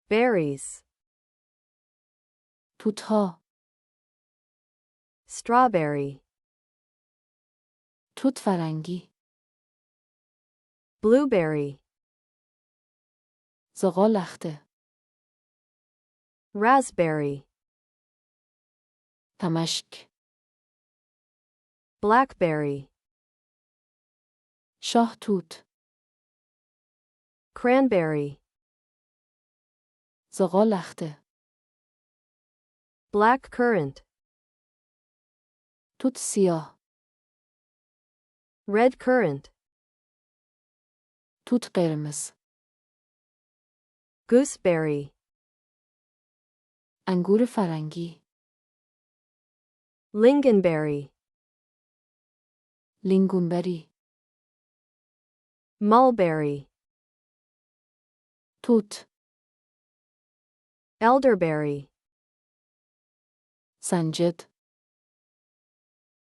berries, توتها. strawberry, توت فرنگی. blueberry, زغالخته. raspberry, تمشک. blackberry, شاه توت. cranberry, زغالخته. black currant, توت سیاه. red currant, توت قرمز. gooseberry, انگور فرنگی. lingonberry, لینگونبری. mulberry, توت. elderberry, سنجد.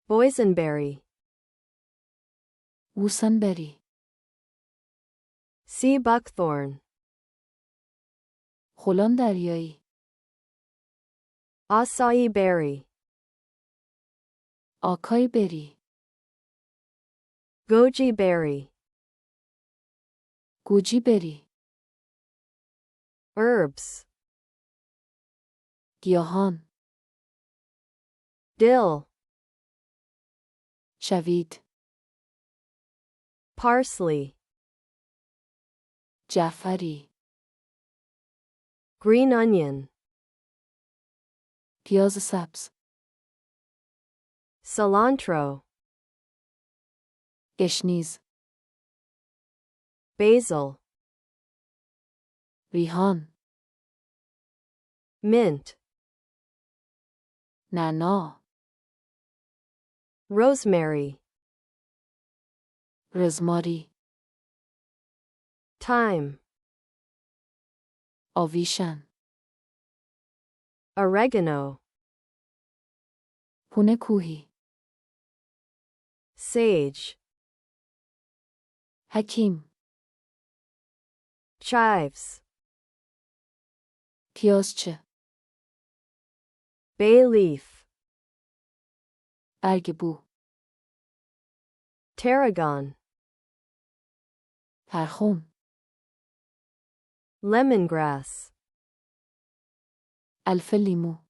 boysenberry, گوسنبری. sea buckthorn, خلان دریایی. acai berry, آکای بری. goji berry, گوجی بری. herbs, گیاهان. dill, شوید. parsley, جعفری. green onion, پیاز سبز. cilantro, گشنیز. basil, ریحان. mint, نعنا. rosemary, رزماری. thyme, آویشن. oregano, پونه کوهی. sage, حکیم. chives, پیازچه. bay leaf, برگ بو. tarragon, پرخون. lemongrass, الف لیمو.